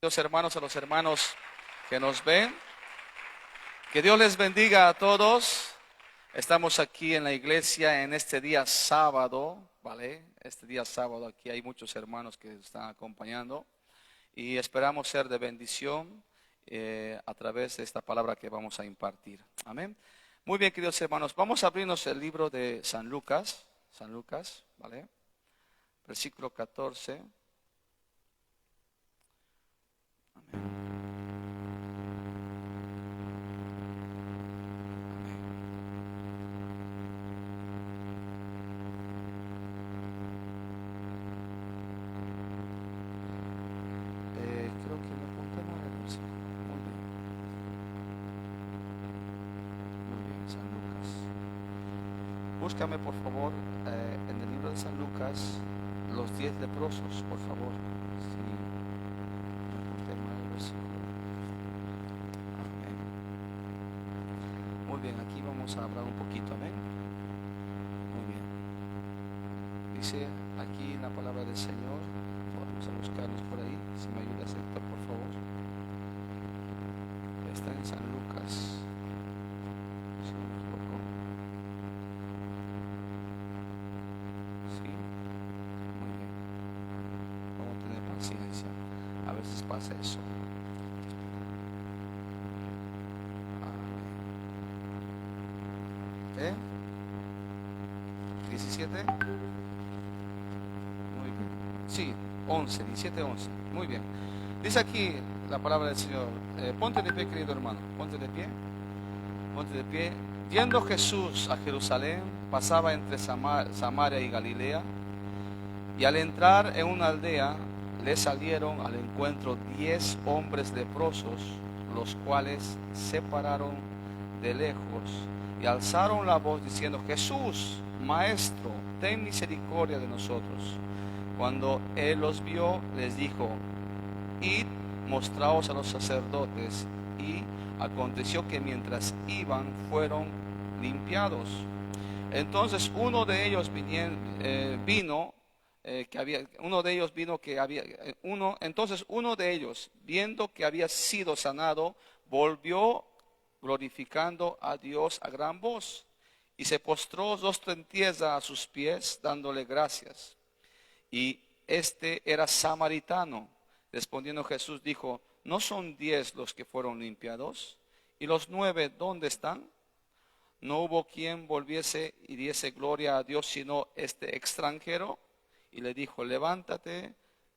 Los hermanos, a los hermanos que nos ven, que Dios les bendiga a todos. Estamos aquí en la iglesia en este día sábado, ¿vale? Este día sábado aquí hay muchos hermanos que están acompañando y esperamos ser de bendición a través de esta palabra que vamos a impartir. Amén. Muy bien, queridos hermanos, vamos a abrirnos el libro de San Lucas, ¿vale? Versículo 14. Creo que me apunté mal el versículo. Muy bien, San Lucas. Búscame por favor en el libro de San Lucas los 10 leprosos, por favor. Sí, me apunté mal el versículo. Amén. Muy bien, aquí vamos a hablar un poquito, amén. Muy bien. Dice aquí la palabra del Señor. Vamos a buscarlos por ahí. Si me ayudas, Héctor, por favor. Está en San Lucas. Si no me equivoco. Sí. Muy bien. Vamos a tener paciencia. A veces pasa eso. Amén. ¿Eh? 17. Muy bien. Sí, 11, 17, 11. Muy bien. Dice aquí la palabra del Señor. Ponte de pie, querido hermano. Ponte de pie. Ponte de pie. Yendo Jesús a Jerusalén, pasaba entre Samaria y Galilea. Y al entrar en una aldea, le salieron al encuentro 10 hombres leprosos, los cuales se pararon de lejos y alzaron la voz diciendo: Jesús, Maestro, ten misericordia de nosotros. Cuando él los vio, les dijo: Id, mostraos a los sacerdotes. Y aconteció que mientras iban, fueron limpiados. Entonces uno de ellos entonces uno de ellos, viendo que había sido sanado, volvió glorificando a Dios a gran voz, y se postró rostro en tierra a sus pies, dándole gracias. Y este era samaritano. Respondiendo Jesús dijo: ¿no son 10 los que fueron limpiados? ¿Y los 9 dónde están? No hubo quien volviese y diese gloria a Dios sino este extranjero. Y le dijo: levántate,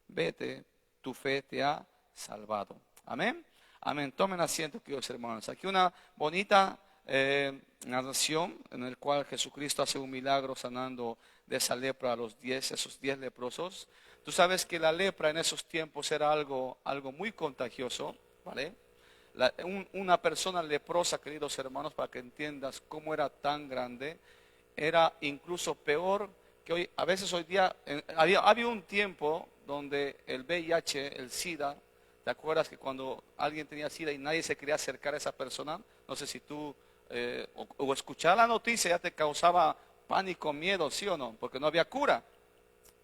vete, tu fe te ha salvado. Amén. Amén. Tomen asiento, queridos hermanos. Aquí una bonita narración en el cual Jesucristo hace un milagro sanando de esa lepra a esos 10 leprosos. Tú sabes que la lepra en esos tiempos era algo muy contagioso, ¿vale? Una persona leprosa, queridos hermanos, para que entiendas cómo era tan grande, era incluso peor que hoy. A veces hoy día, había un tiempo donde el VIH, el SIDA, ¿te acuerdas que cuando alguien tenía SIDA y nadie se quería acercar a esa persona? No sé si tú, o escuchar la noticia ya te causaba pánico, miedo, ¿sí o no? Porque no había cura.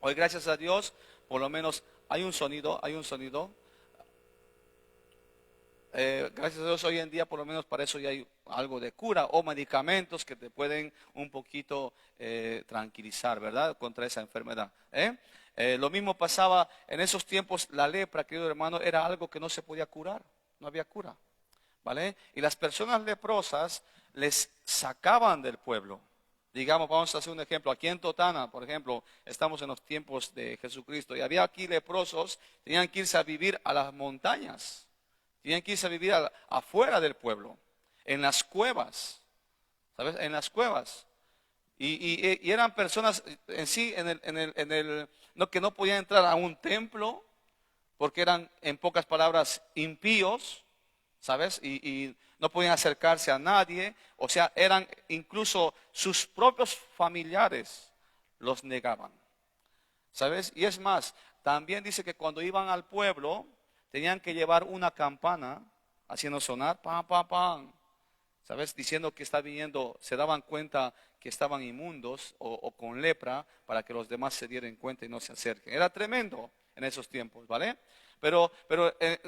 Hoy, gracias a Dios, por lo menos hay un sonido. Gracias a Dios hoy en día por lo menos para eso ya hay algo de cura o medicamentos que te pueden un poquito tranquilizar, ¿verdad? Contra esa enfermedad. Lo mismo pasaba en esos tiempos. La lepra, querido hermano, era algo que no se podía curar, no había cura, ¿vale? Y las personas leprosas les sacaban del pueblo. Digamos, vamos a hacer un ejemplo. Aquí en Totana, por ejemplo, estamos en los tiempos de Jesucristo y había aquí leprosos, tenían que irse a vivir a las montañas. Tenían que irse a vivir afuera del pueblo, en las cuevas, ¿sabes? En las cuevas. Y eran personas en sí, no, que no podían entrar a un templo, porque eran, en pocas palabras, impíos, ¿sabes? Y no podían acercarse a nadie. O sea, eran incluso sus propios familiares los negaban, ¿sabes? Y es más, también dice que cuando iban al pueblo, tenían que llevar una campana haciendo sonar, pam, pam, pam, ¿sabes? Diciendo que está viniendo, se daban cuenta que estaban inmundos o con lepra para que los demás se dieran cuenta y no se acerquen. Era tremendo en esos tiempos, ¿vale? Pero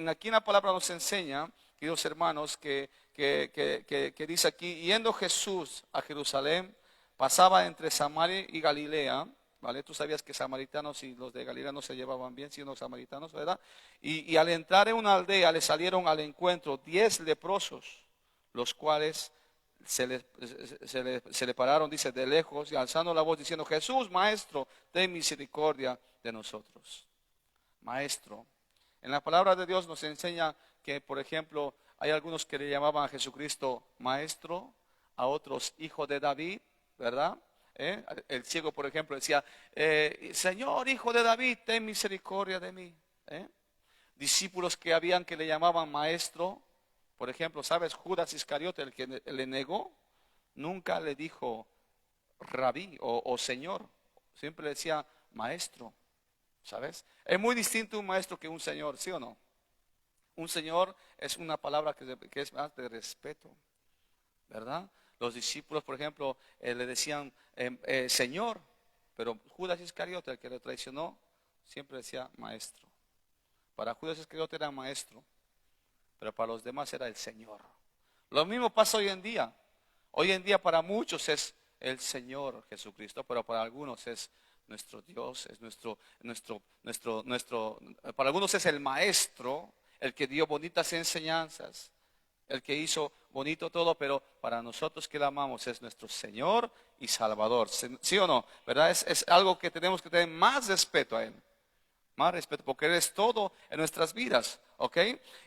aquí en la palabra nos enseña, queridos hermanos, que dice aquí, yendo Jesús a Jerusalén, pasaba entre Samaria y Galilea, ¿vale? Tú sabías que samaritanos y los de Galilea no se llevaban bien, siendo samaritanos, ¿verdad? Y al entrar en una aldea le salieron al encuentro 10 leprosos, los cuales se le pararon, dice, de lejos, y alzando la voz diciendo, Jesús, Maestro, ten misericordia de nosotros. Maestro. En la palabra de Dios nos enseña que, por ejemplo, hay algunos que le llamaban a Jesucristo Maestro, a otros Hijo de David, ¿verdad? El ciego, por ejemplo, decía, Señor, Hijo de David, ten misericordia de mí. Discípulos que habían que le llamaban Maestro, por ejemplo, ¿sabes? Judas Iscariote, el que le negó, nunca le dijo Rabí o Señor, siempre le decía Maestro, ¿sabes? Es muy distinto un maestro que un señor, ¿sí o no? Un señor es una palabra que es más de respeto, ¿verdad? Los discípulos, por ejemplo, le decían Señor, pero Judas Iscariote, el que le traicionó, siempre decía Maestro. Para Judas Iscariote era Maestro, pero para los demás era el Señor. Lo mismo pasa hoy en día. Hoy en día para muchos es el Señor Jesucristo, pero para algunos es nuestro Dios, es para algunos es el Maestro, el que dio bonitas enseñanzas, el que hizo bonito todo, pero para nosotros que le amamos es nuestro Señor y Salvador. ¿Sí o no? ¿Verdad? Es algo que tenemos que tener más respeto a Él. Más respeto, porque Él es todo en nuestras vidas, ¿ok?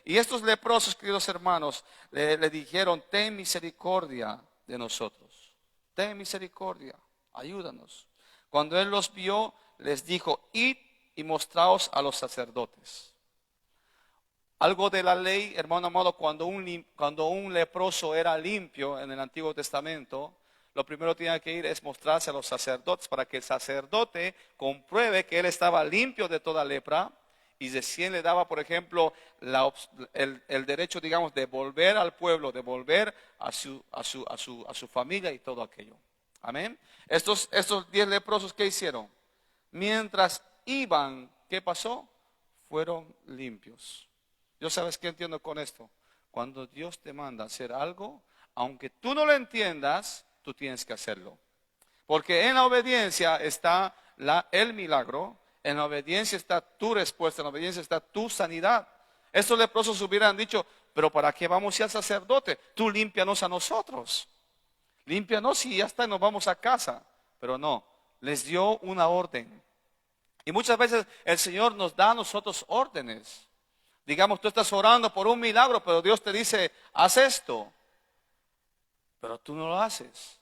Y estos leprosos, queridos hermanos, le dijeron, ten misericordia de nosotros. Ten misericordia, ayúdanos. Cuando Él los vio, les dijo, id y mostraos a los sacerdotes. Algo de la ley, hermano amado, cuando un leproso era limpio en el Antiguo Testamento, lo primero que tenía que ir es mostrarse a los sacerdotes para que el sacerdote compruebe que él estaba limpio de toda lepra y recién le daba, por ejemplo, el derecho, digamos, de volver al pueblo, de volver a su familia y todo aquello. Amén. Estos 10 leprosos, ¿qué hicieron? Mientras iban, ¿qué pasó? Fueron limpios. ¿Yo sabes qué entiendo con esto? Cuando Dios te manda a hacer algo, aunque tú no lo entiendas, tú tienes que hacerlo. Porque en la obediencia está el milagro, en la obediencia está tu respuesta, en la obediencia está tu sanidad. Estos leprosos hubieran dicho, pero ¿para qué vamos a ir al sacerdote? Tú límpianos a nosotros. Límpianos y ya está, nos vamos a casa. Pero no, les dio una orden. Y muchas veces el Señor nos da a nosotros órdenes. Digamos, tú estás orando por un milagro, pero Dios te dice, haz esto. Pero tú no lo haces.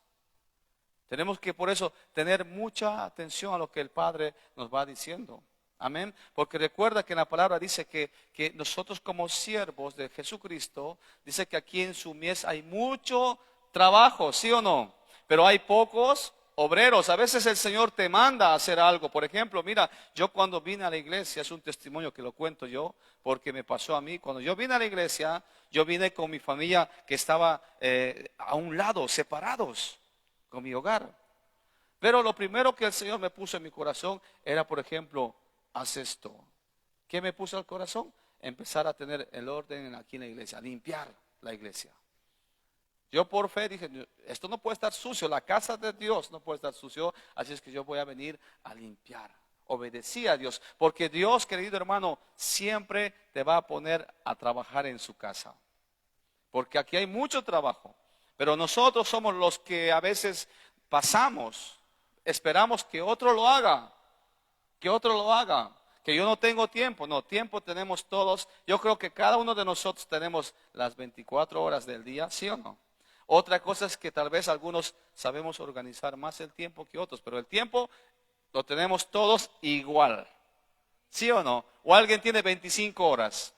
Tenemos que por eso tener mucha atención a lo que el Padre nos va diciendo. Amén. Porque recuerda que en la palabra dice que nosotros como siervos de Jesucristo, dice que aquí en su mies hay mucho trabajo, ¿sí o no? Pero hay pocos obreros. A veces el Señor te manda a hacer algo. Por ejemplo, mira, yo cuando vine a la iglesia, es un testimonio que lo cuento yo, porque me pasó a mí. Cuando yo vine a la iglesia, yo vine con mi familia que estaba a un lado, separados, con mi hogar. Pero lo primero que el Señor me puso en mi corazón era, por ejemplo, haz esto. ¿Qué me puso al corazón? Empezar a tener el orden aquí en la iglesia, a limpiar la iglesia. Yo por fe dije, esto no puede estar sucio, la casa de Dios no puede estar sucio, así es que yo voy a venir a limpiar. Obedecí a Dios, porque Dios, querido hermano, siempre te va a poner a trabajar en su casa. Porque aquí hay mucho trabajo, pero nosotros somos los que a veces pasamos, esperamos que otro lo haga, que otro lo haga. Que yo no tengo tiempo, no, tiempo tenemos todos. Yo creo que cada uno de nosotros tenemos las 24 horas del día, ¿sí o no? Otra cosa es que tal vez algunos sabemos organizar más el tiempo que otros, pero el tiempo lo tenemos todos igual. ¿Sí o no? O alguien tiene 25 horas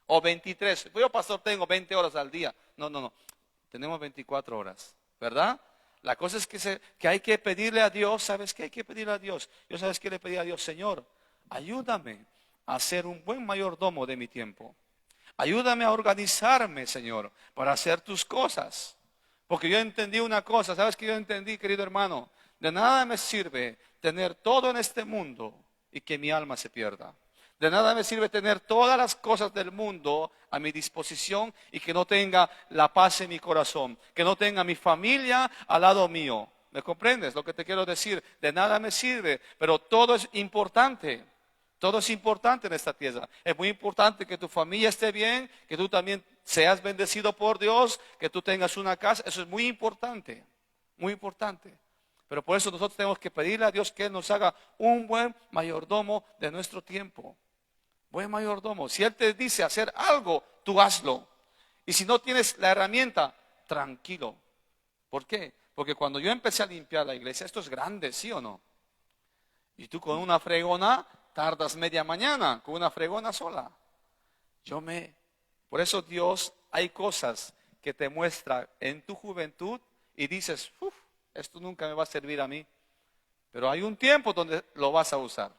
o 23. Yo, pastor, tengo 20 horas al día. No. Tenemos 24 horas, ¿verdad? La cosa es que hay que pedirle a Dios. ¿Sabes qué hay que pedirle a Dios? Yo, ¿sabes qué le pedí a Dios? Señor, ayúdame a ser un buen mayordomo de mi tiempo. Ayúdame a organizarme, Señor, para hacer tus cosas. Porque yo entendí una cosa, ¿sabes qué yo entendí, querido hermano? De nada me sirve tener todo en este mundo y que mi alma se pierda. De nada me sirve tener todas las cosas del mundo a mi disposición y que no tenga la paz en mi corazón, que no tenga mi familia al lado mío. ¿Me comprendes lo que te quiero decir? De nada me sirve, pero todo es importante. Todo es importante en esta tierra. Es muy importante que tu familia esté bien, que tú también seas bendecido por Dios, que tú tengas una casa. Eso es muy importante, muy importante. Pero por eso nosotros tenemos que pedirle a Dios que Él nos haga un buen mayordomo de nuestro tiempo. Buen mayordomo. Si Él te dice hacer algo, tú hazlo. Y si no tienes la herramienta, tranquilo. ¿Por qué? Porque cuando yo empecé a limpiar la iglesia, esto es grande, ¿sí o no? Y tú con una fregona tardas media mañana, con una fregona sola. Por eso Dios, hay cosas que te muestra en tu juventud y dices, esto nunca me va a servir a mí. Pero hay un tiempo donde lo vas a usar.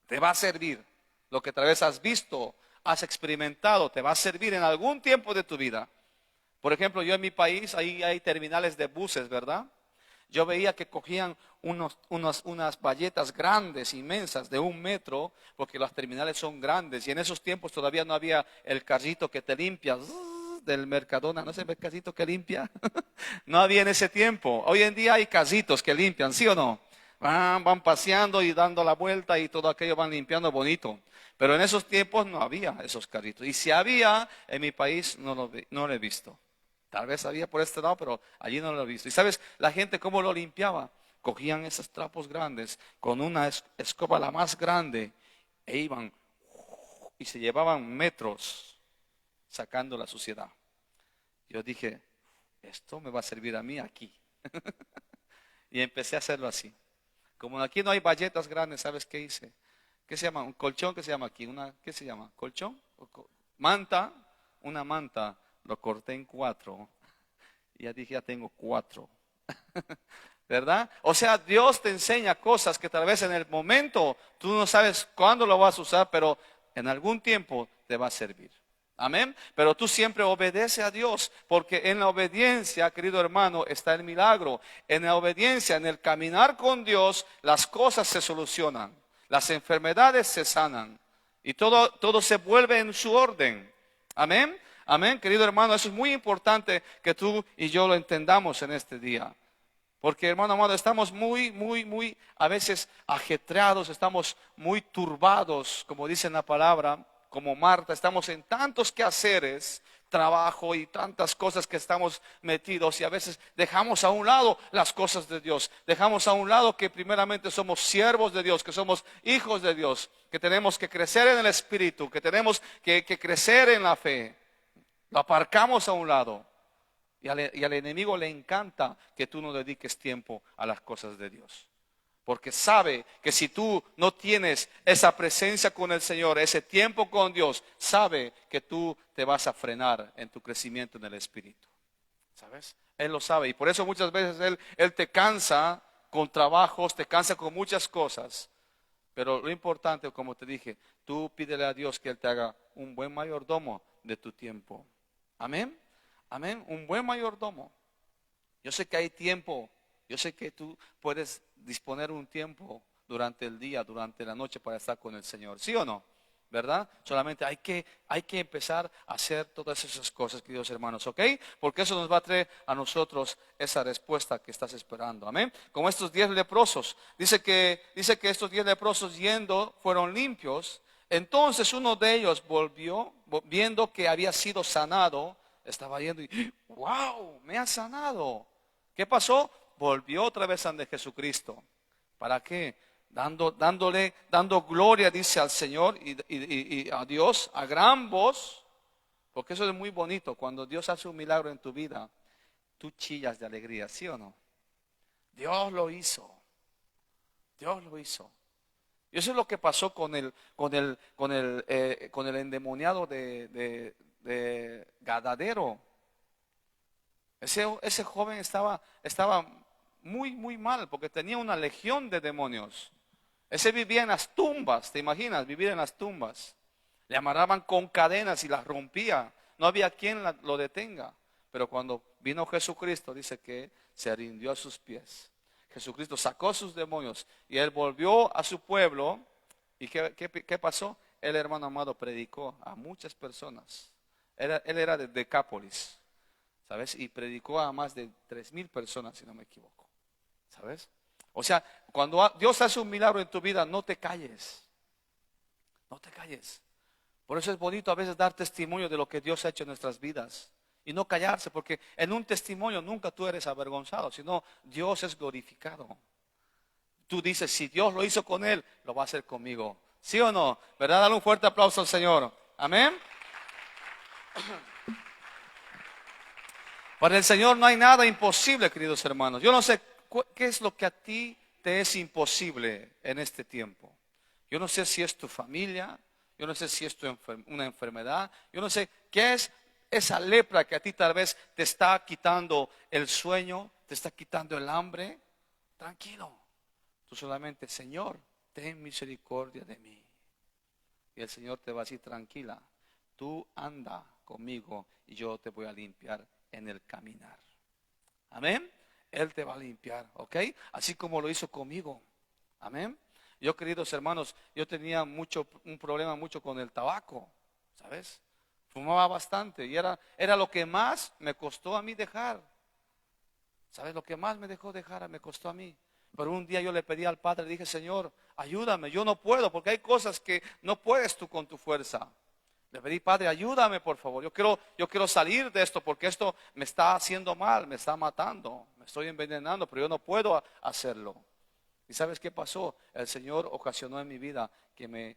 Te va a servir. Lo que tal vez has visto, has experimentado, te va a servir en algún tiempo de tu vida. Por ejemplo, yo en mi país, ahí hay terminales de buses, ¿verdad? Yo veía que cogían unas bayetas grandes, inmensas, de 1 metro, porque las terminales son grandes. Y en esos tiempos todavía no había el carrito que te limpia del Mercadona. ¿No es el carrito que limpia? No había en ese tiempo. Hoy en día hay carritos que limpian, ¿sí o no? Van paseando y dando la vuelta y todo aquello van limpiando bonito. Pero en esos tiempos no había esos carritos. Y si había, en mi país no lo he visto. Tal vez había por este lado, pero allí no lo he visto. ¿Y sabes la gente cómo lo limpiaba? Cogían esos trapos grandes con una escoba la más grande e iban y se llevaban metros sacando la suciedad. Yo dije, esto me va a servir a mí aquí. Y empecé a hacerlo así. Como aquí no hay bayetas grandes, ¿sabes qué hice? ¿Qué se llama? Un colchón, ¿qué se llama aquí? ¿Qué se llama? ¿Colchón? Manta, una manta. Lo corté en 4. Y ya dije, ya tengo 4. ¿Verdad? O sea, Dios te enseña cosas que tal vez en el momento tú no sabes cuándo lo vas a usar, pero en algún tiempo te va a servir. Amén. Pero tú siempre obedece a Dios, porque en la obediencia, querido hermano, está el milagro. En la obediencia, en el caminar con Dios, las cosas se solucionan, las enfermedades se sanan y todo se vuelve en su orden. Amén. Amén, querido hermano, eso es muy importante que tú y yo lo entendamos en este día. Porque, hermano amado, estamos muy, a veces ajetreados, estamos muy turbados, como dice en la palabra, como Marta, estamos en tantos quehaceres, trabajo y tantas cosas que estamos metidos y a veces dejamos a un lado las cosas de Dios. Dejamos a un lado que primeramente somos siervos de Dios, que somos hijos de Dios, que tenemos que crecer en el Espíritu, que tenemos que crecer en la fe. Lo aparcamos a un lado. Y al enemigo le encanta que tú no dediques tiempo a las cosas de Dios. Porque sabe que si tú no tienes esa presencia con el Señor, ese tiempo con Dios, sabe que tú te vas a frenar en tu crecimiento en el Espíritu. ¿Sabes? Él lo sabe. Y por eso muchas veces Él te cansa con trabajos, te cansa con muchas cosas. Pero lo importante, como te dije, tú pídele a Dios que Él te haga un buen mayordomo de tu tiempo. Amén. Amén. Un buen mayordomo. Yo sé que hay tiempo. Yo sé que tú puedes disponer un tiempo durante el día, durante la noche para estar con el Señor. ¿Sí o no? ¿Verdad? Solamente hay que empezar a hacer todas esas cosas, queridos hermanos. ¿Ok? Porque eso nos va a traer a nosotros esa respuesta que estás esperando. Amén. Como estos 10 leprosos. Dice que estos 10 leprosos yendo fueron limpios. Entonces uno de ellos volvió, viendo que había sido sanado. Estaba yendo y, wow, me ha sanado. ¿Qué pasó? Volvió otra vez ante Jesucristo. ¿Para qué? Dando gloria, dice, al Señor y a Dios a gran voz. Porque eso es muy bonito. Cuando Dios hace un milagro en tu vida, tú chillas de alegría, ¿sí o no? Dios lo hizo. Dios lo hizo. Y eso es lo que pasó con el endemoniado de Gadadero. Ese joven estaba muy mal porque tenía una legión de demonios. Ese vivía en las tumbas, ¿te imaginas? Vivir en las tumbas. Le amarraban con cadenas y las rompía. No había quien lo detenga. Pero cuando vino Jesucristo, dice que se rindió a sus pies. Jesucristo sacó sus demonios y Él volvió a su pueblo ¿Y qué pasó? El hermano amado predicó a muchas personas. Él era de Decápolis, ¿sabes? Y predicó a más de 3,000 personas, si no me equivoco, ¿sabes? O sea, cuando Dios hace un milagro en tu vida, no te calles, no te calles. Por eso es bonito a veces dar testimonio de lo que Dios ha hecho en nuestras vidas y no callarse, porque en un testimonio nunca tú eres avergonzado, sino Dios es glorificado. Tú dices, si Dios lo hizo con él, lo va a hacer conmigo. ¿Sí o no? ¿Verdad? Dale un fuerte aplauso al Señor. Amén. Para el Señor no hay nada imposible, queridos hermanos. Yo no sé qué es lo que a ti te es imposible en este tiempo. Yo no sé si es tu familia, yo no sé si es una enfermedad, yo no sé qué es esa lepra que a ti tal vez te está quitando el sueño, te está quitando el hambre. Tranquilo, tú solamente, Señor, ten misericordia de mí. Y el Señor te va a decir, tranquila, tú anda conmigo y yo te voy a limpiar en el caminar. Amén. Él te va a limpiar, ¿ok? Así como lo hizo conmigo. Amén. Yo, queridos hermanos, yo tenía un problema mucho con el tabaco, ¿sabes? Fumaba bastante y era lo que más me costó a mí dejar. ¿Sabes? Lo que más me dejó dejar, me costó a mí. Pero un día yo le pedí al Padre, le dije, Señor, ayúdame, yo no puedo, porque hay cosas que no puedes tú con tu fuerza. Le pedí, Padre, ayúdame, por favor. Yo quiero salir de esto, porque esto me está haciendo mal, me está matando, me estoy envenenando, pero yo no puedo hacerlo. ¿Y sabes qué pasó? El Señor ocasionó en mi vida que me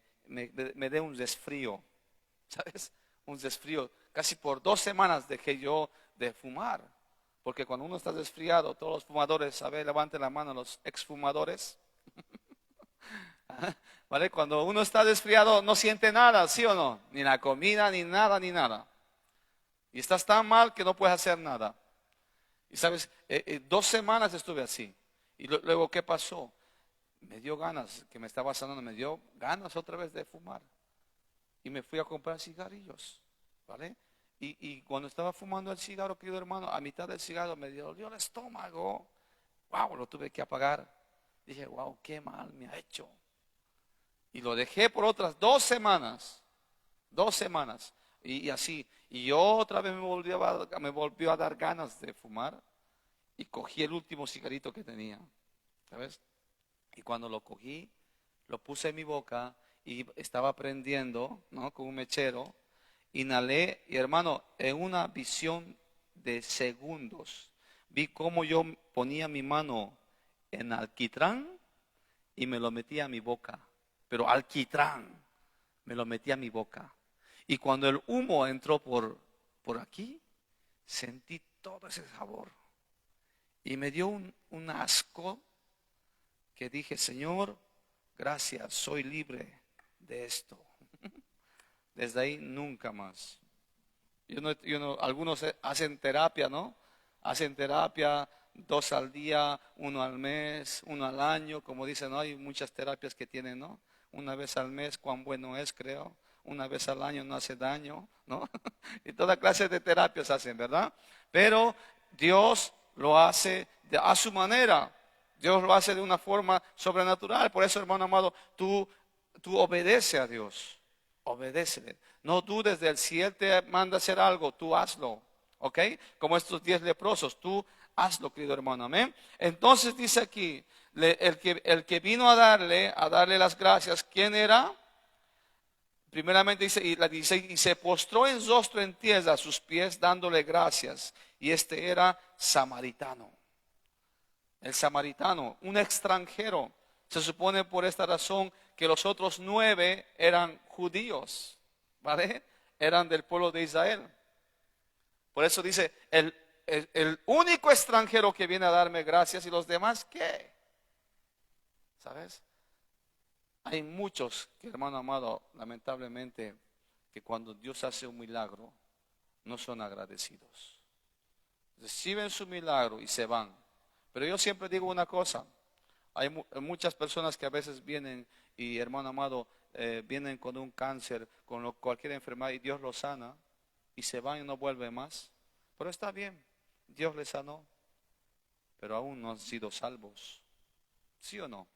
dé un resfrío, ¿sabes? Un resfrío. Casi por 2 semanas dejé yo de fumar. Porque cuando uno está resfriado, todos los fumadores, a ver, levanten la mano los exfumadores. ¿Vale? Cuando uno está resfriado no siente nada, ¿sí o no? Ni la comida, ni nada, ni nada. Y estás tan mal que no puedes hacer nada. Y sabes, 2 semanas estuve así. Y luego, ¿qué pasó? Me dio ganas, que me estaba sanando, me dio ganas otra vez de fumar. Y me fui a comprar cigarrillos, ¿vale? Y cuando estaba fumando el cigarro, querido hermano, a mitad del cigarro me dolió el estómago. Wow, lo tuve que apagar. Dije, wow, qué mal me ha hecho. Y lo dejé por otras 2 semanas. 2 semanas. Y así. Y otra vez me volvió a dar ganas de fumar. Y cogí el último cigarrito que tenía. ¿Sabes? Y cuando lo cogí, lo puse en mi boca y estaba prendiendo, ¿no? Con un mechero. Inhalé y hermano, en una visión de segundos, vi cómo yo ponía mi mano en alquitrán y me lo metía a mi boca. Pero alquitrán, me lo metía a mi boca. Y cuando el humo entró por aquí, sentí todo ese sabor. Y me dio un asco que dije, Señor, gracias, soy libre de esto. Desde ahí nunca más. Algunos hacen terapia, ¿no? Hacen terapia 2 al día, 1 al mes, 1 al año, como dicen, ¿no? Hay muchas terapias que tienen, ¿no? Una vez al mes, cuán bueno es, creo. Una vez al año no hace daño, ¿no? Y toda clase de terapias hacen, ¿verdad? Pero Dios lo hace a su manera. Dios lo hace de una forma sobrenatural. Por eso, hermano amado, tú obedece a Dios. Obedécele. No dudes de él. Si él te manda a hacer algo, tú hazlo. ¿Ok? Como estos 10 leprosos, tú hazlo, querido hermano. Amén. Entonces dice aquí, el que vino a darle las gracias, ¿quién era? Primeramente dice, y se postró en rostro en tierra a sus pies, dándole gracias. Y este era samaritano. El samaritano, un extranjero. Se supone por esta razón que los otros 9 eran judíos, ¿vale? Eran del pueblo de Israel. Por eso dice, el único extranjero que viene a darme gracias y los demás, ¿qué? ¿Sabes? Hay muchos, que, hermano amado, lamentablemente, que cuando Dios hace un milagro, no son agradecidos. Reciben su milagro y se van. Pero yo siempre digo una cosa, hay muchas personas que a veces vienen y, hermano amado, vienen con un cáncer, con cualquier enfermedad y Dios los sana y se van y no vuelven más. Pero está bien, Dios les sanó, pero aún no han sido salvos. ¿Sí o no?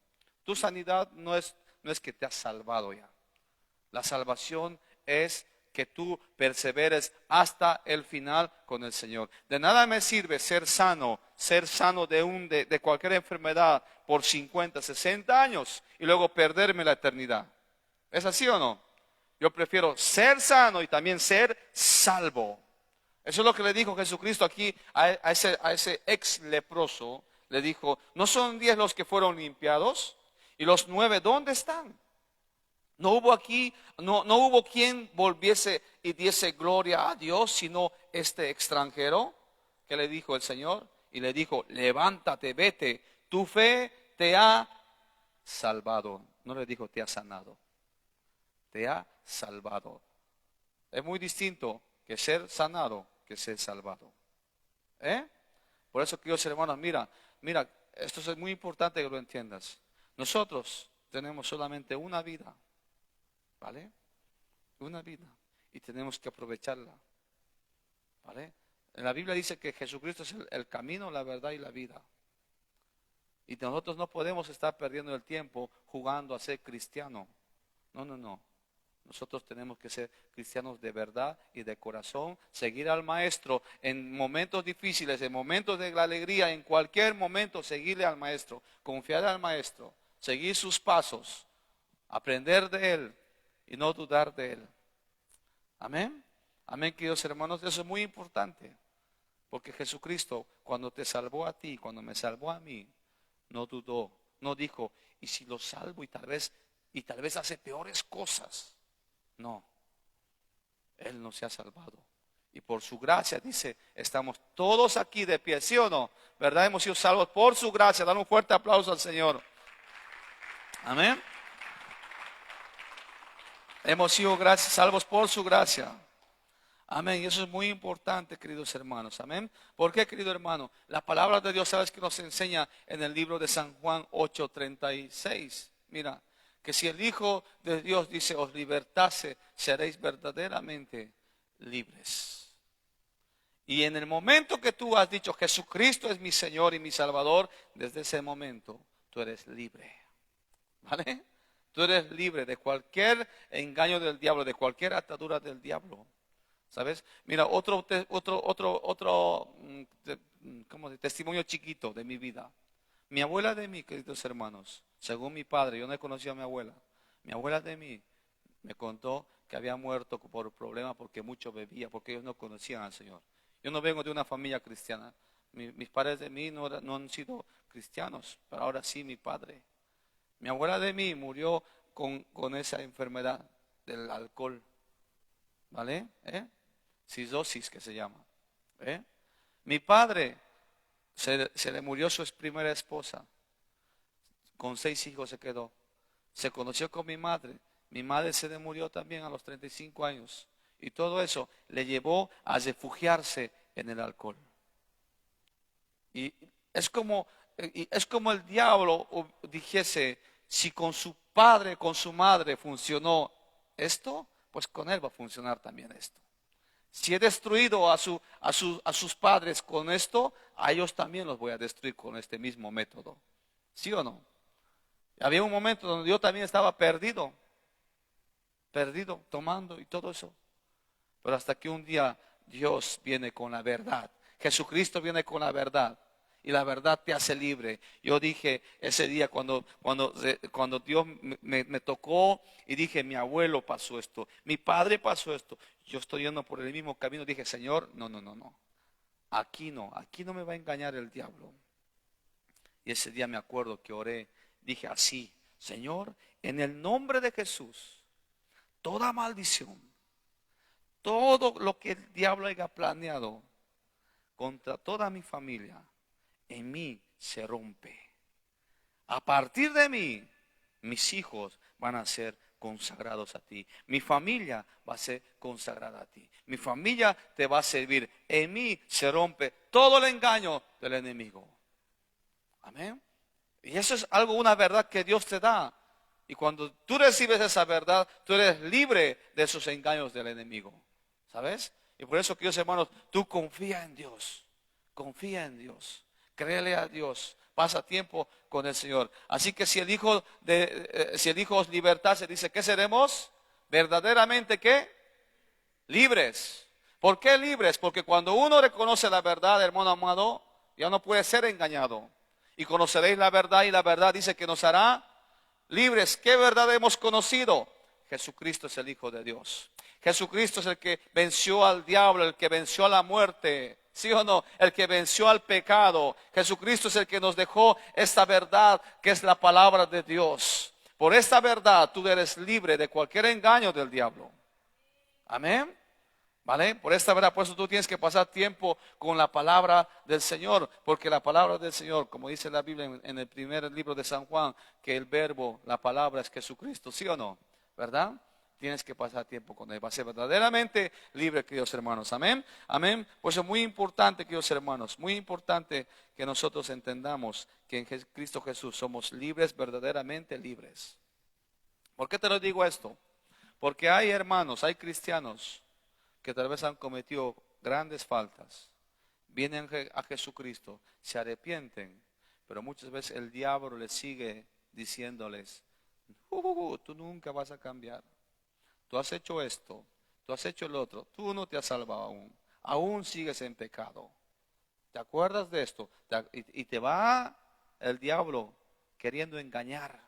Tu sanidad no es no es que te has salvado ya. La salvación es que tú perseveres hasta el final con el Señor. De nada me sirve ser sano de cualquier enfermedad por 50, 60 años y luego perderme la eternidad. ¿Es así o no? Yo prefiero ser sano y también ser salvo. Eso es lo que le dijo Jesucristo aquí a ese ex leproso. Le dijo, ¿no son 10 los que fueron limpiados? ¿Y los 9 dónde están? No hubo quien volviese y diese gloria a Dios, sino este extranjero. ¿Qué le dijo el Señor? Y le dijo, levántate, vete, tu fe te ha salvado. No le dijo, te ha sanado. Te ha salvado. Es muy distinto que ser sanado que ser salvado. Por eso, queridos hermanos, mira, esto es muy importante que lo entiendas. Nosotros tenemos solamente una vida. ¿Vale? Una vida. Y tenemos que aprovecharla. ¿Vale? En la Biblia dice que Jesucristo es el camino, la verdad y la vida. Y nosotros no podemos estar perdiendo el tiempo jugando a ser cristiano. No. Nosotros tenemos que ser cristianos de verdad y de corazón, seguir al Maestro en momentos difíciles, en momentos de la alegría, en cualquier momento seguirle al Maestro, confiar al Maestro, seguir sus pasos, aprender de Él y no dudar de Él. Amén. Amén, queridos hermanos, eso es muy importante. Porque Jesucristo, cuando te salvó a ti, cuando me salvó a mí, no dudó, no dijo, ¿y si lo salvo y tal vez hace peores cosas? No, Él no se ha salvado. Y por su gracia, dice, estamos todos aquí de pie, ¿sí o no? ¿Verdad? Hemos sido salvos por su gracia. Dan un fuerte aplauso al Señor. Amén. Hemos sido salvos por su gracia. Amén. Y eso es muy importante, queridos hermanos. Amén. ¿Por qué, querido hermano? La palabra de Dios, ¿sabes que nos enseña en el libro de San Juan 8:36? Mira, que si el Hijo de Dios dice, os libertase, seréis verdaderamente libres. Y en el momento que tú has dicho, Jesucristo es mi Señor y mi Salvador, desde ese momento tú eres libre. ¿Vale? Tú eres libre de cualquier engaño del diablo, de cualquier atadura del diablo. ¿Sabes? Mira, otro testimonio chiquito de mi vida. Mi abuela de mí, queridos hermanos, según mi padre, yo no he conocido a mi abuela. Mi abuela de mí me contó que había muerto por problemas porque mucho bebía, porque ellos no conocían al Señor. Yo no vengo de una familia cristiana. Mis padres de mí no han sido cristianos, pero ahora sí mi padre. Mi abuela de mí murió con esa enfermedad del alcohol. ¿Vale? Cirrosis que se llama. Mi padre se le murió su primera esposa. Con 6 hijos se quedó. Se conoció con mi madre. Mi madre se le murió también a los 35 años. Y todo eso le llevó a refugiarse en el alcohol. Y es como el diablo dijese, si con su padre, con su madre funcionó esto, pues con él va a funcionar también esto. Si he destruido a sus padres con esto, a ellos también los voy a destruir con este mismo método. ¿Sí o no? Había un momento donde yo también estaba perdido, tomando y todo eso. Pero hasta que un día Dios viene con la verdad. Jesucristo viene con la verdad. Y la verdad te hace libre. Yo dije ese día cuando Dios me tocó y dije, mi abuelo pasó esto, mi padre pasó esto. Yo estoy yendo por el mismo camino. Dije, Señor, no. Aquí no me va a engañar el diablo. Y ese día me acuerdo que oré. Dije así, Señor, en el nombre de Jesús, toda maldición, todo lo que el diablo haya planeado contra toda mi familia, en mí se rompe. A partir de mí, mis hijos van a ser consagrados a ti. Mi familia va a ser consagrada a ti. Mi familia te va a servir. En mí se rompe todo el engaño del enemigo. Amén. Y eso es una verdad que Dios te da. Y cuando tú recibes esa verdad, tú eres libre de esos engaños del enemigo. ¿Sabes? Y por eso, queridos hermanos, tú confía en Dios. Confía en Dios. Créele a Dios Pasa tiempo con el Señor. Así que si el Hijo os libertase, dice, ¿qué seremos? Verdaderamente, ¿qué? Libres. ¿Por qué libres? Porque cuando uno reconoce la verdad, hermano amado, ya no puede ser engañado. Y conoceréis la verdad, y la verdad dice que nos hará libres. ¿Qué verdad hemos conocido? Jesucristo es el Hijo de Dios. Jesucristo es el que venció al diablo, el que venció a la muerte. ¿Sí o no? El que venció al pecado. Jesucristo es el que nos dejó esta verdad que es la palabra de Dios. Por esta verdad tú eres libre de cualquier engaño del diablo. Amén. ¿Vale? Por esta verdad, por eso tú tienes que pasar tiempo con la palabra del Señor, porque la palabra del Señor, como dice la Biblia en el primer libro de San Juan, que el verbo, la palabra es Jesucristo, ¿sí o no? ¿Verdad? Tienes que pasar tiempo con Él, va a ser verdaderamente libre, queridos hermanos, amén, amén. Por eso es muy importante, queridos hermanos, muy importante que nosotros entendamos que en Cristo Jesús somos libres, verdaderamente libres. ¿Por qué te lo digo esto? Porque hay hermanos, hay cristianos que tal vez han cometido grandes faltas, vienen a Jesucristo, se arrepienten, pero muchas veces el diablo les sigue diciéndoles, tú nunca vas a cambiar, tú has hecho esto, tú has hecho el otro, tú no te has salvado aún sigues en pecado. ¿Te acuerdas de esto? Y te va el diablo queriendo engañar.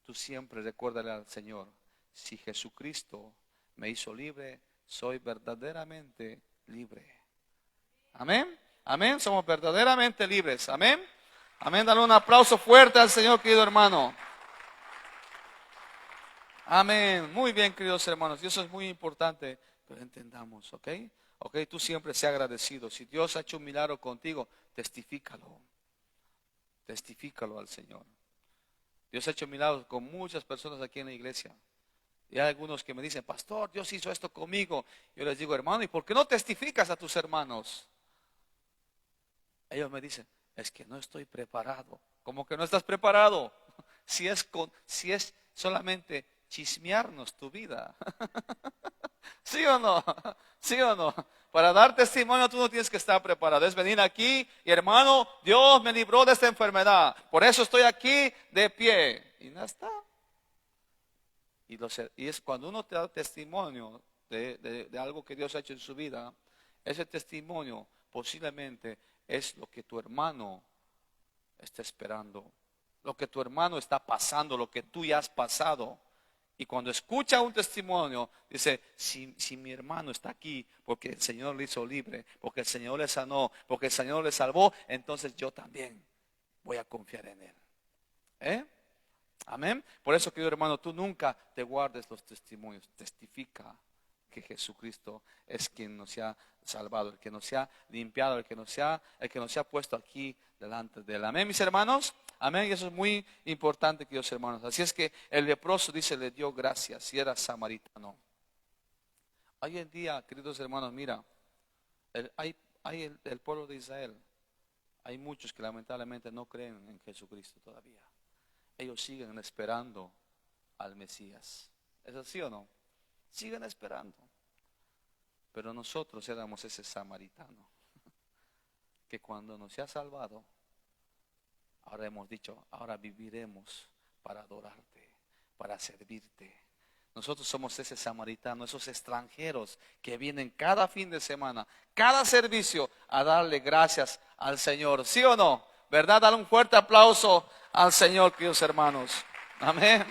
Tú siempre recuérdale al Señor, si Jesucristo me hizo libre, soy verdaderamente libre. Amén, amén, somos verdaderamente libres, amén, amén. Dale un aplauso fuerte al Señor, querido hermano. Amén, muy bien, queridos hermanos, y eso es muy importante que lo entendamos, ¿ok? Ok, tú siempre sé agradecido. Si Dios ha hecho un milagro contigo, testifícalo al Señor. Dios ha hecho milagros con muchas personas aquí en la iglesia. Y hay algunos que me dicen, pastor, Dios hizo esto conmigo. Yo les digo, hermano, ¿y por qué no testificas a tus hermanos? Ellos me dicen, es que no estoy preparado. ¿Cómo que no estás preparado? Si es solamente chismearnos tu vida. ¿Sí o no? ¿Sí o no? Para dar testimonio tú no tienes que estar preparado. Es venir aquí y hermano, Dios me libró de esta enfermedad. Por eso estoy aquí de pie. Y no está. Y es cuando uno te da testimonio de algo que Dios ha hecho en su vida, ese testimonio posiblemente es lo que tu hermano está esperando, lo que tu hermano está pasando, lo que tú ya has pasado. Y cuando escucha un testimonio, dice, si mi hermano está aquí, porque el Señor le hizo libre, porque el Señor le sanó, porque el Señor le salvó, entonces yo también voy a confiar en Él. Amén. Por eso, querido hermano, tú nunca te guardes los testimonios. Testifica que Jesucristo es quien nos ha salvado, el que nos ha limpiado, el que nos ha puesto aquí delante de Él. Amén, mis hermanos. Amén. Y eso es muy importante, queridos hermanos. Así es que el leproso dice, le dio gracias y era samaritano. Hoy en día, queridos hermanos, mira, el pueblo de Israel, hay muchos que lamentablemente no creen en Jesucristo todavía. Ellos siguen esperando al Mesías. ¿Es así o no? Siguen esperando. Pero nosotros éramos ese samaritano que cuando nos ha salvado, ahora hemos dicho, ahora viviremos para adorarte, para servirte. Nosotros somos ese samaritano, esos extranjeros que vienen cada fin de semana, cada servicio a darle gracias al Señor. ¿Sí o no? ¿Verdad? Dale un fuerte aplauso al Señor, queridos hermanos. Amén.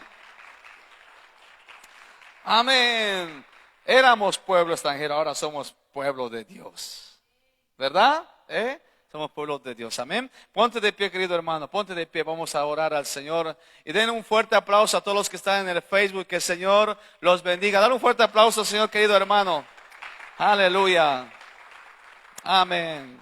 Amén. Éramos pueblo extranjero, ahora somos pueblo de Dios. ¿Verdad? Somos pueblos de Dios. Amén. Ponte de pie, querido hermano. Ponte de pie. Vamos a orar al Señor. Y den un fuerte aplauso a todos los que están en el Facebook. Que el Señor los bendiga. Dale un fuerte aplauso al Señor, querido hermano. Aleluya. Amén.